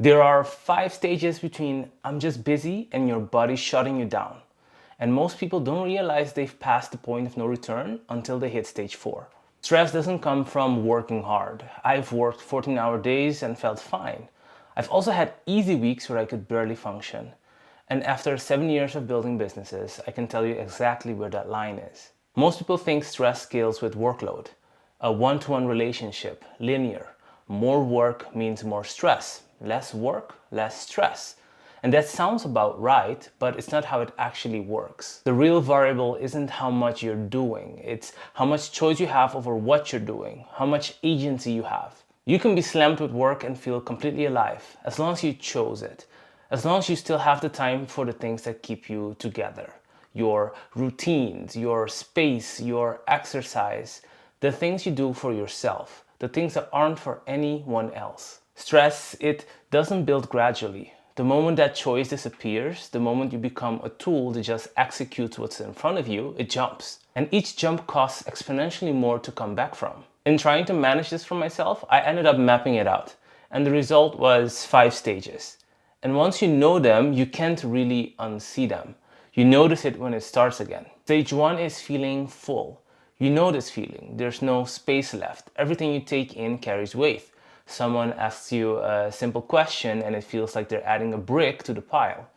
There are 5 stages between I'm just busy and your body shutting you down. And most people don't realize they've passed the point of no return until they hit stage 4. Stress doesn't come from working hard. I've worked 14-hour days and felt fine. I've also had easy weeks where I could barely function. And after 7 years of building businesses, I can tell you exactly where that line is. Most people think stress scales with workload. A one-to-one relationship, linear. More work means more stress. Less work, less stress. And that sounds about right, but it's not how it actually works. The real variable isn't how much you're doing, it's how much choice you have over what you're doing, how much agency you have. You can be slammed with work and feel completely alive, as long as you chose it. As long as you still have the time for the things that keep you together. Your routines, your space, your exercise, the things you do for yourself, the things that aren't for anyone else. Stress, it doesn't build gradually. The moment that choice disappears, the moment you become a tool that just executes what's in front of you, it jumps. And each jump costs exponentially more to come back from. In trying to manage this for myself, I ended up mapping it out. And the result was 5 stages. And once you know them, you can't really unsee them. You notice it when it starts again. Stage 1 is feeling full. You know this feeling. There's no space left. Everything you take in carries weight. Someone asks you a simple question and it feels like they're adding a brick to the pile.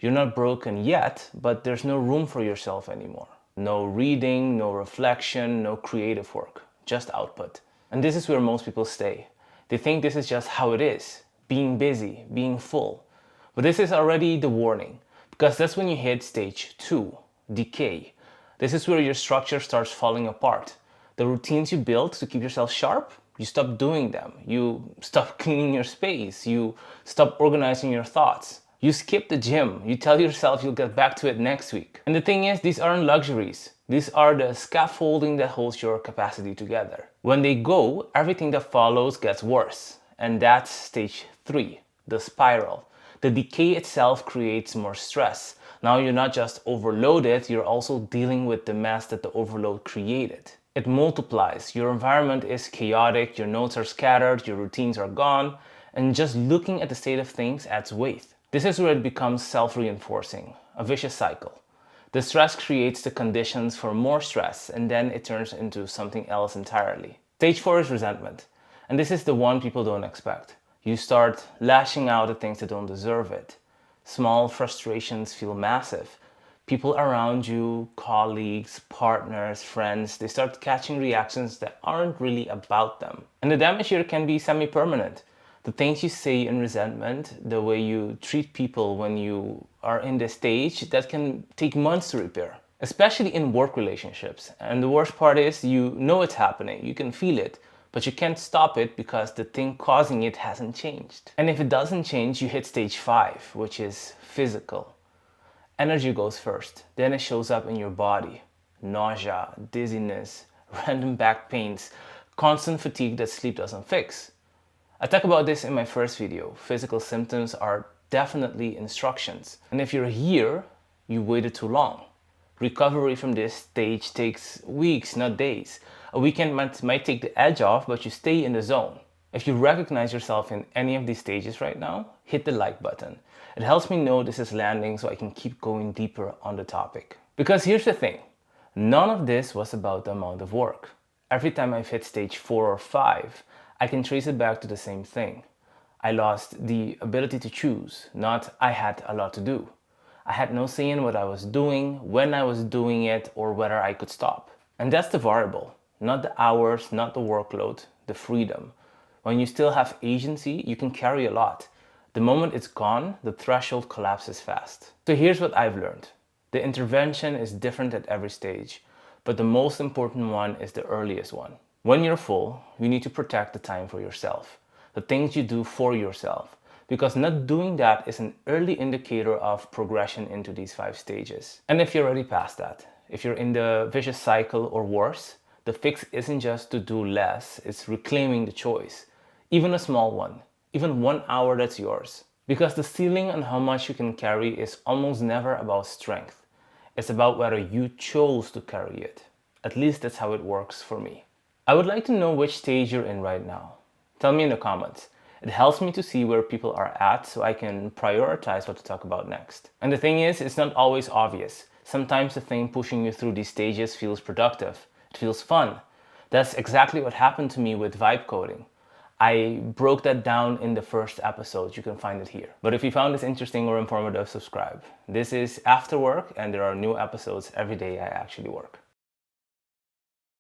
You're not broken yet, but there's no room for yourself anymore. No reading, no reflection, no creative work, just output. And this is where most people stay. They think this is just how it is, being busy, being full. But this is already the warning, because that's when you hit stage 2, decay. This is where your structure starts falling apart. The routines you built to keep yourself sharp, you stop doing them. You stop cleaning your space. You stop organizing your thoughts. You skip the gym. You tell yourself you'll get back to it next week. And the thing is, these aren't luxuries. These are the scaffolding that holds your capacity together. When they go, everything that follows gets worse. And that's stage 3, the spiral. The decay itself creates more stress. Now you're not just overloaded, you're also dealing with the mess that the overload created. It multiplies. Your environment is chaotic, your notes are scattered, your routines are gone, and just looking at the state of things adds weight. This is where it becomes self-reinforcing, a vicious cycle. The stress creates the conditions for more stress, and then it turns into something else entirely. Stage 4 is resentment, and this is the one people don't expect. You start lashing out at things that don't deserve it. Small frustrations feel massive. People around you, colleagues, partners, friends, they start catching reactions that aren't really about them. And the damage here can be semi-permanent. The things you say in resentment, the way you treat people when you are in this stage, that can take months to repair. Especially in work relationships. And the worst part is, you know it's happening, you can feel it, but you can't stop it because the thing causing it hasn't changed. And if it doesn't change, you hit stage 5, which is physical. Energy goes first, then it shows up in your body. Nausea, dizziness, random back pains, constant fatigue that sleep doesn't fix. I talk about this in my first video. Physical symptoms are definitely instructions. And if you're here, you waited too long. Recovery from this stage takes weeks, not days. A weekend might take the edge off, but you stay in the zone. If you recognize yourself in any of these stages right now, hit the like button. It helps me know this is landing so I can keep going deeper on the topic. Because here's the thing, none of this was about the amount of work. Every time I've hit stage 4 or 5, I can trace it back to the same thing. I lost the ability to choose, not I had a lot to do. I had no say in what I was doing, when I was doing it, or whether I could stop. And that's the variable, not the hours, not the workload, the freedom. When you still have agency, you can carry a lot. The moment it's gone, the threshold collapses fast. So here's what I've learned. The intervention is different at every stage, but the most important one is the earliest one. When you're full, you need to protect the time for yourself, the things you do for yourself, because not doing that is an early indicator of progression into these 5 stages. And if you're already past that, if you're in the vicious cycle or worse, the fix isn't just to do less, it's reclaiming the choice. Even a small one. Even 1 hour that's yours. Because the ceiling on how much you can carry is almost never about strength. It's about whether you chose to carry it. At least that's how it works for me. I would like to know which stage you're in right now. Tell me in the comments. It helps me to see where people are at so I can prioritize what to talk about next. And the thing is, it's not always obvious. Sometimes the thing pushing you through these stages feels productive. It feels fun. That's exactly what happened to me with vibe coding. I broke that down in the first episode. You can find it here. But if you found this interesting or informative, subscribe. This is Afterwork, and there are new episodes every day I actually work.